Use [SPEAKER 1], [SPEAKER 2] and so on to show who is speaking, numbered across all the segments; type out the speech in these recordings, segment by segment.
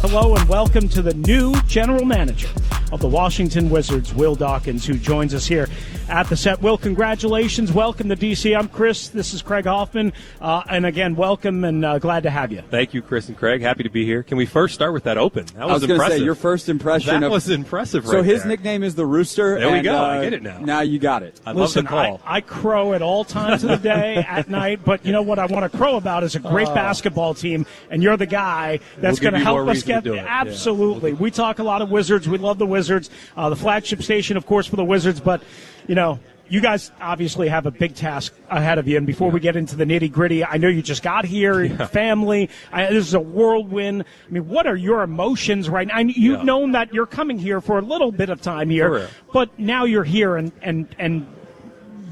[SPEAKER 1] hello, and welcome to the new general manager of the Washington Wizards, Will Dawkins, who joins us here at the set. Will, congratulations. Welcome to D.C. I'm Chris. This is Craig Hoffman. And again, welcome and glad to have you.
[SPEAKER 2] Thank you, Chris and Craig. Happy to be here. Can we first start with that open? That was
[SPEAKER 3] I was going to say, your first impression.
[SPEAKER 2] That was impressive right
[SPEAKER 3] So his
[SPEAKER 2] there.
[SPEAKER 3] nickname is the Rooster.
[SPEAKER 2] There we go. I get it now.
[SPEAKER 3] Now you got it.
[SPEAKER 1] Listen,
[SPEAKER 2] love the call.
[SPEAKER 1] I crow at all times of the day, at night, but you know what I want to crow about is a great basketball team, and you're the guy that's
[SPEAKER 2] We'll
[SPEAKER 1] going to
[SPEAKER 2] give you
[SPEAKER 1] help
[SPEAKER 2] more
[SPEAKER 1] us
[SPEAKER 2] reason
[SPEAKER 1] get
[SPEAKER 2] to do it.
[SPEAKER 1] Absolutely. We talk a lot of Wizards. We love the Wizards. The flagship station, of course, for the Wizards, but, you know, you guys obviously have a big task ahead of you. And before we get into the nitty-gritty, I know you just got here, family. This is a whirlwind. I mean, what are your emotions right now? You've known that you're coming here for a little bit of time here, but now you're here and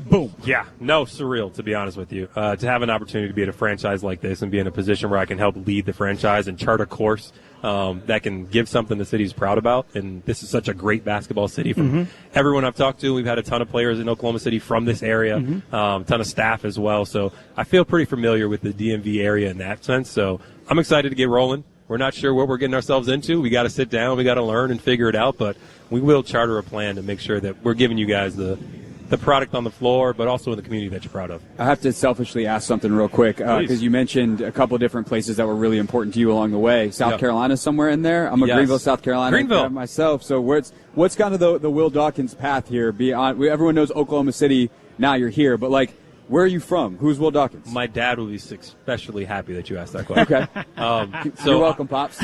[SPEAKER 1] boom.
[SPEAKER 2] Yeah, no, surreal, to be honest with you. To have an opportunity to be at a franchise like this and be in a position where I can help lead the franchise and chart a course that can give something the city's proud about. And this is such a great basketball city. From everyone I've talked to, we've had a ton of players in Oklahoma City from this area, a ton of staff as well. So I feel pretty familiar with the DMV area in that sense. So I'm excited to get rolling. We're not sure what we're getting ourselves into. We got to sit down. We got to learn and figure it out. But we will charter a plan to make sure that we're giving you guys the product on the floor, but also in the community that you're proud of.
[SPEAKER 3] I have to selfishly ask something real quick, because you mentioned a couple different places that were really important to you along the way. South Carolina somewhere in there? I'm a Greenville, South Carolina guy myself. So what's kind of the Will Dawkins path here? Everyone knows Oklahoma City, now you're here, but like, where are you from? Who's Will Dawkins?
[SPEAKER 2] My dad will be especially happy that you asked that question.
[SPEAKER 3] Okay. You're welcome, Pops.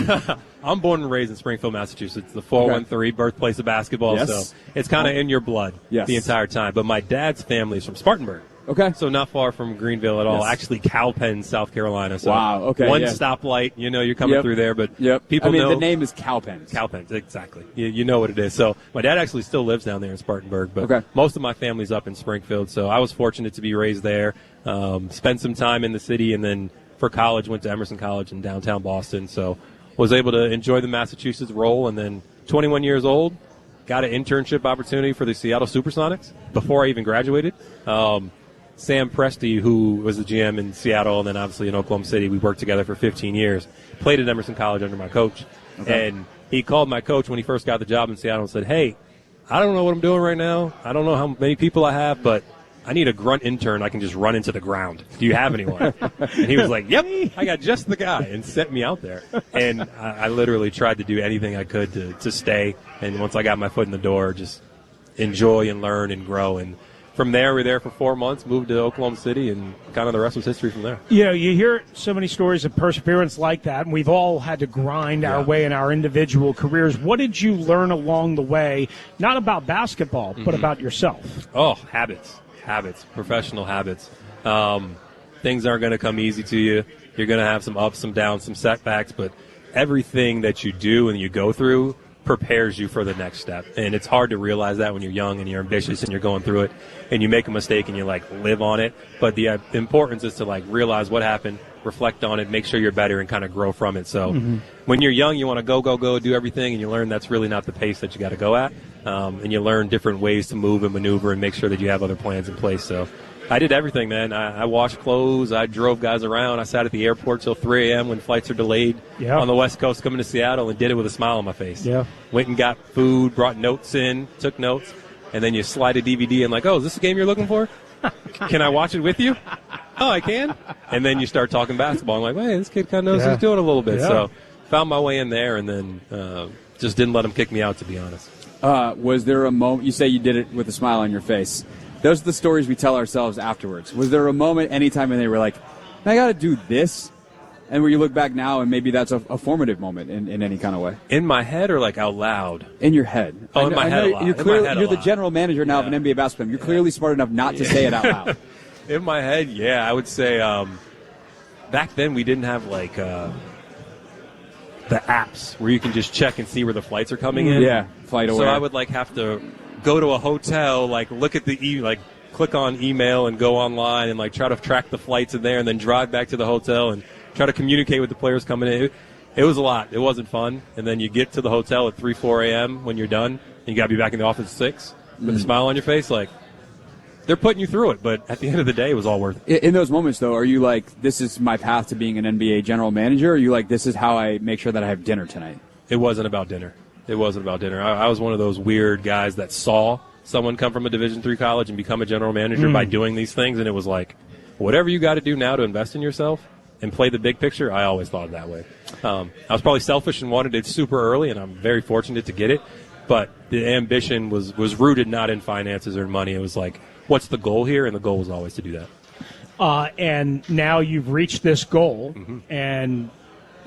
[SPEAKER 2] I'm born and raised in Springfield, Massachusetts, the 413 birthplace of basketball, so it's kind of in your blood the entire time. But my dad's family is from Spartanburg.
[SPEAKER 3] Okay.
[SPEAKER 2] So not far from Greenville at all. Actually, Cowpen, South Carolina. So one stoplight, you're coming through there, but people know.
[SPEAKER 3] The name is Cowpen.
[SPEAKER 2] Cowpen, exactly. You know what it is. So my dad actually still lives down there in Spartanburg, but most of my family's up in Springfield. So I was fortunate to be raised there, spent some time in the city, and then for college went to Emerson College in downtown Boston. So was able to enjoy the Massachusetts role, and then 21 years old, got an internship opportunity for the Seattle Supersonics before I even graduated. Sam Presti, who was the GM in Seattle and then obviously in Oklahoma City, we worked together for 15 years, played at Emerson College under my coach. And he called my coach when he first got the job in Seattle and said, hey, I don't know what I'm doing right now. I don't know how many people I have, but I need a grunt intern I can just run into the ground. Do you have anyone? And he was like, yep, I got just the guy, and sent me out there. And I literally tried to do anything I could to stay. And once I got my foot in the door, just enjoy and learn and grow. And from there, we were there for 4 months, moved to Oklahoma City, and kind of the rest was history from there.
[SPEAKER 1] You know, you hear so many stories of perseverance like that, and we've all had to grind our way in our individual careers. What did you learn along the way, not about basketball, but about yourself?
[SPEAKER 2] Oh, habits, professional habits. Things aren't going to come easy to you. You're going to have some ups, some downs, some setbacks, but everything that you do and you go through prepares you for the next step. And it's hard to realize that when you're young and you're ambitious and you're going through it and you make a mistake and you live on it. But the importance is to realize what happened, reflect on it, make sure you're better and kind of grow from it. So when you're young, you want to go, do everything, and you learn that's really not the pace that you got to go at. And you learn different ways to move and maneuver and make sure that you have other plans in place. So I did everything, man. I washed clothes. I drove guys around. I sat at the airport till 3 a.m. when flights are delayed on the West Coast coming to Seattle, and did it with a smile on my face. Went and got food, brought notes in, took notes, and then you slide a DVD and oh, is this the game you're looking for? Can I watch it with you? Oh, I can? And then you start talking basketball. I'm like, hey, this kid kind of knows what he's doing a little bit. So found my way in there, and then just didn't let him kick me out, to be honest.
[SPEAKER 3] Was there a moment, you say you did it with a smile on your face. Those are the stories we tell ourselves afterwards. Was there a moment, anytime when they were like, I got to do this? And where you look back now and maybe that's a formative moment in any kind of way?
[SPEAKER 2] In my head or out loud?
[SPEAKER 3] In your head.
[SPEAKER 2] Oh, in my head a lot.
[SPEAKER 3] You're the general manager now of an NBA basketball team. You're clearly smart enough not to say it out loud.
[SPEAKER 2] In my head, I would say back then we didn't have the apps where you can just check and see where the flights are coming in.
[SPEAKER 3] Yeah, flight aware.
[SPEAKER 2] So I would have to go to a hotel, look at the click on email and go online and try to track the flights in there, and then drive back to the hotel and try to communicate with the players coming in. It was a lot. It wasn't fun. And then you get to the hotel at 3, 4 a.m. when you're done, and you got to be back in the office at 6 with a smile on your face, they're putting you through it, but at the end of the day, it was all worth it.
[SPEAKER 3] In those moments, though, are you like, this is my path to being an NBA general manager, or are you like, this is how I make sure that I have dinner tonight?
[SPEAKER 2] It wasn't about dinner. It wasn't about dinner. I was one of those weird guys that saw someone come from a Division III college and become a general manager by doing these things, and it was like, whatever you got to do now to invest in yourself and play the big picture, I always thought that way. I was probably selfish and wanted it super early, and I'm very fortunate to get it, but the ambition was rooted not in finances or money. It was like, what's the goal here? And the goal was always to do that.
[SPEAKER 1] And now you've reached this goal, and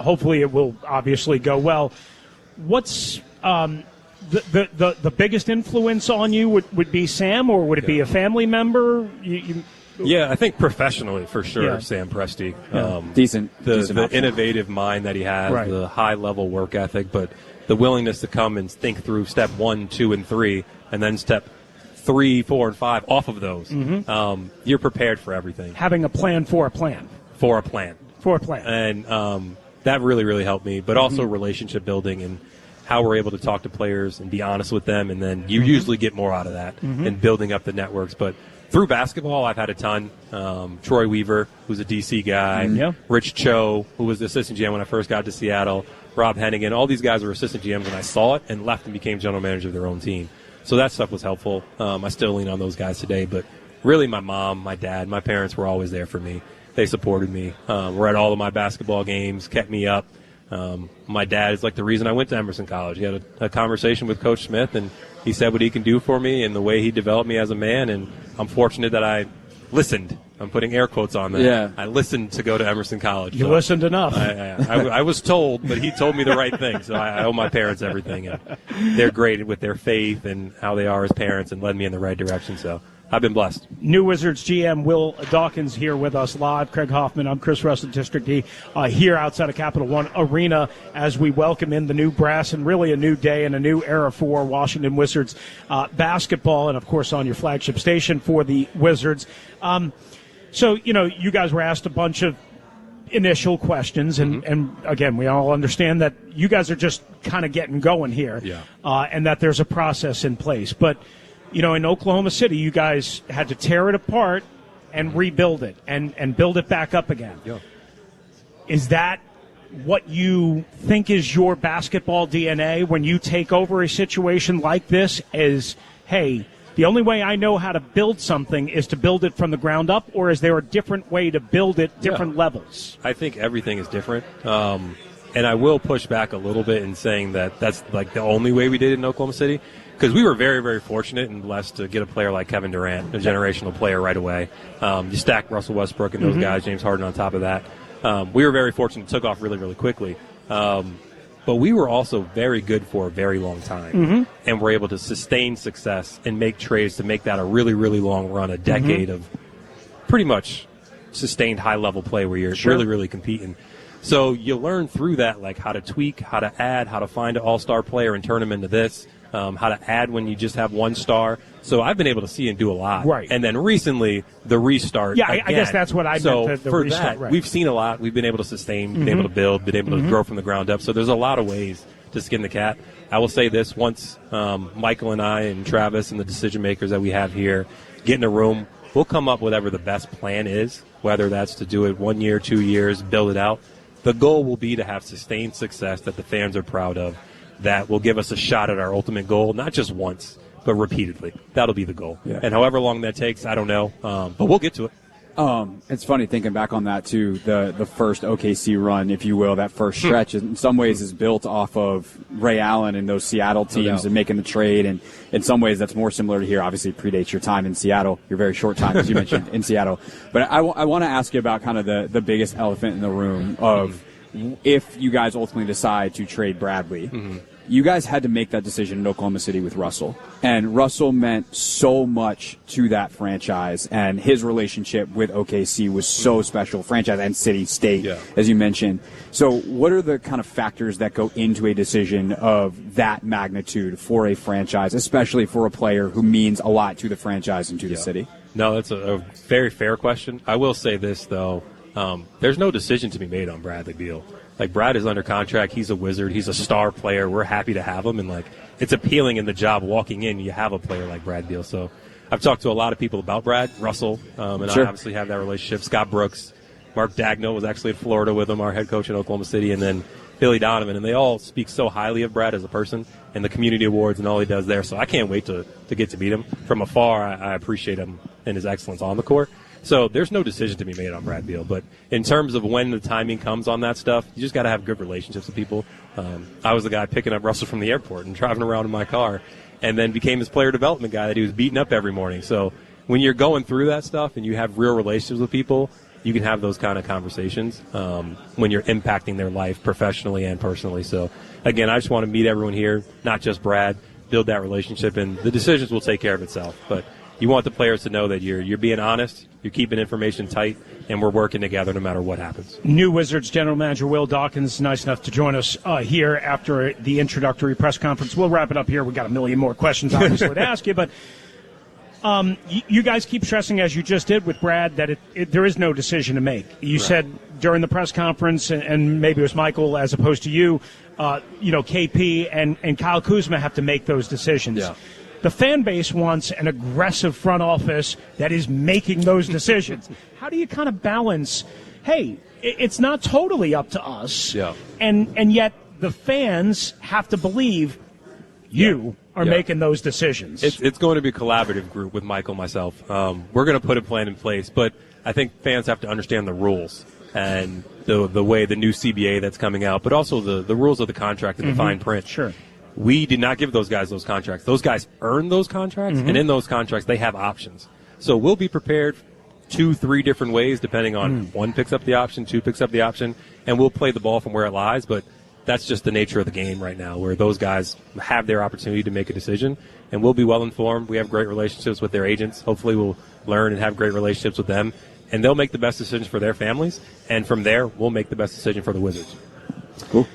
[SPEAKER 1] hopefully it will obviously go well. What's the biggest influence on you would be Sam, or would it be a family member?
[SPEAKER 2] Yeah, I think professionally, for sure, Sam Presti.
[SPEAKER 3] Decent
[SPEAKER 2] the innovative mind that he has, the high-level work ethic, but the willingness to come and think through step 1, 2, and 3, and then step 3, 4, and 5 off of those. You're prepared for everything.
[SPEAKER 1] Having a plan for a plan.
[SPEAKER 2] For a plan.
[SPEAKER 1] For a plan.
[SPEAKER 2] And that really, really helped me, but also relationship building and how we're able to talk to players and be honest with them, and then you usually get more out of that and building up the networks. But through basketball, I've had a ton. Troy Weaver, who's a D.C. guy, Rich Cho, who was the assistant GM when I first got to Seattle, Rob Hennigan, all these guys were assistant GMs, and I saw it and left and became general manager of their own team. So that stuff was helpful. I still lean on those guys today, but really my mom, my dad, my parents were always there for me. They supported me. Were at all of my basketball games, kept me up. My dad is like the reason I went to Emerson College. He had a conversation with Coach Smith, and he said what he can do for me and the way he developed me as a man, and I'm fortunate that I listened. I'm putting air quotes on that.
[SPEAKER 3] Yeah.
[SPEAKER 2] I listened to go to Emerson College.
[SPEAKER 1] You listened enough.
[SPEAKER 2] I was told, but he told me the right thing, so I owe my parents everything. And they're great with their faith and how they are as parents and led me in the right direction, so I've been blessed.
[SPEAKER 1] New Wizards GM Will Dawkins here with us live. Craig Hoffman, I'm Chris Russell, District D, here outside of Capital One Arena as we welcome in the new brass and really a new day and a new era for Washington Wizards basketball, and of course on your flagship station for the Wizards. So, you guys were asked a bunch of initial questions, and again, we all understand that you guys are just kind of getting going here, and that there's a process in place. But in Oklahoma City, you guys had to tear it apart and rebuild it and build it back up again.
[SPEAKER 2] Yeah.
[SPEAKER 1] Is that what you think is your basketball DNA when you take over a situation like this? Is, hey, the only way I know how to build something is to build it from the ground up, or is there a different way to build it, different levels?
[SPEAKER 2] I think everything is different. And I will push back a little bit in saying that that's like the only way we did it in Oklahoma City, because we were very, very fortunate and blessed to get a player like Kevin Durant, a generational player right away. You stack Russell Westbrook and those guys, James Harden on top of that. We were very fortunate, took off really, really quickly. But we were also very good for a very long time, and were able to sustain success and make trades to make that a really, really long run, a decade of pretty much sustained high-level play where you're really, really competing. So you learn through that, like how to tweak, how to add, how to find an all-star player and turn them into this, how to add when you just have one star. So I've been able to see and do a lot.
[SPEAKER 1] Right.
[SPEAKER 2] And then recently, the restart.
[SPEAKER 1] Yeah, I guess that's what I meant, the
[SPEAKER 2] for
[SPEAKER 1] restart.
[SPEAKER 2] That, we've seen a lot. We've been able to sustain, been able to build, been able to grow from the ground up. So there's a lot of ways to skin the cat. I will say this, once Michael and I and Travis and the decision makers that we have here get in a room, we'll come up with whatever the best plan is, whether that's to do it 1 year, 2 years, build it out. The goal will be to have sustained success that the fans are proud of, that will give us a shot at our ultimate goal, not just once, but repeatedly. That'll be the goal. Yeah. And however long that takes, I don't know, but we'll get to it.
[SPEAKER 3] It's funny thinking back on that, too, the first OKC run, if you will, that first stretch, in some ways is built off of Ray Allen and those Seattle teams and making the trade, and in some ways that's more similar to here. Obviously, it predates your time in Seattle, your very short time, as you mentioned, in Seattle. But I want to ask you about kind of the biggest elephant in the room of if you guys ultimately decide to trade Bradley. You guys had to make that decision in Oklahoma City with Russell. And Russell meant so much to that franchise, and his relationship with OKC was so special, franchise and city, state, as you mentioned. So what are the kind of factors that go into a decision of that magnitude for a franchise, especially for a player who means a lot to the franchise and to the city?
[SPEAKER 2] No, that's a very fair question. I will say this, though. There's no decision to be made on Bradley Beal. Like, Brad is under contract. He's a Wizard. He's a star player. We're happy to have him. And, like, it's appealing in the job walking in. You have a player like Brad Beal. So I've talked to a lot of people about Brad. Russell and
[SPEAKER 3] Sure.
[SPEAKER 2] I obviously have that relationship. Scott Brooks, Mark Dagnall was actually in Florida with him, our head coach in Oklahoma City, and then Billy Donovan. And they all speak so highly of Brad as a person and the community awards and all he does there. So I can't wait to get to meet him. From afar, I appreciate him and his excellence on the court. So there's no decision to be made on Brad Beal. But in terms of when the timing comes on that stuff, you just got to have good relationships with people. I was the guy picking up Russell from the airport and driving around in my car, and then became his player development guy that he was beating up every morning. So when you're going through that stuff and you have real relationships with people, you can have those kind of conversations when you're impacting their life professionally and personally. So, again, I just want to meet everyone here, not just Brad, build that relationship, and the decisions will take care of itself. But you want the players to know that you're being honest, you're keeping information tight, and we're working together no matter what happens.
[SPEAKER 1] New Wizards General Manager Will Dawkins, nice enough to join us here after the introductory press conference. We'll wrap it up here. We've got a million more questions, obviously, to ask you, but you guys keep stressing, as you just did with Brad, that there is no decision to make. You said during the press conference, and maybe it was Michael as opposed to you, KP and Kyle Kuzma have to make those decisions.
[SPEAKER 2] Yeah.
[SPEAKER 1] The fan base wants an aggressive front office that is making those decisions. How do you kind of balance, hey, it's not totally up to us, and yet the fans have to believe you are making those decisions?
[SPEAKER 2] It's going to be a collaborative group with Michael and myself. We're going to put a plan in place, but I think fans have to understand the rules and the way the new CBA that's coming out, but also the rules of the contract and the fine print.
[SPEAKER 1] Sure.
[SPEAKER 2] We did not give those guys those contracts. Those guys earn those contracts, and in those contracts they have options. So we'll be prepared 2-3 different ways depending on one picks up the option, two picks up the option, and we'll play the ball from where it lies, but that's just the nature of the game right now, where those guys have their opportunity to make a decision, and we'll be well informed. We have great relationships with their agents. Hopefully we'll learn and have great relationships with them, and they'll make the best decisions for their families, and from there we'll make the best decision for the Wizards.
[SPEAKER 3] Cool.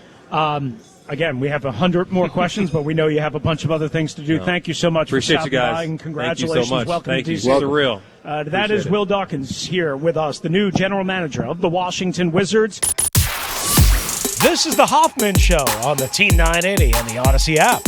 [SPEAKER 1] Again, we have 100 more questions, but we know you have a bunch of other things to do. Thank you so much
[SPEAKER 2] Appreciate
[SPEAKER 1] for
[SPEAKER 2] you guys.
[SPEAKER 1] by, and congratulations.
[SPEAKER 2] Thank you so much.
[SPEAKER 1] Welcome
[SPEAKER 2] Thank
[SPEAKER 1] to
[SPEAKER 2] you.
[SPEAKER 1] DC.
[SPEAKER 2] Surreal.
[SPEAKER 1] That is Will Dawkins here with us, the new general manager of the Washington Wizards.
[SPEAKER 4] This is the Hoffman Show on the Team 980 and the Odyssey app.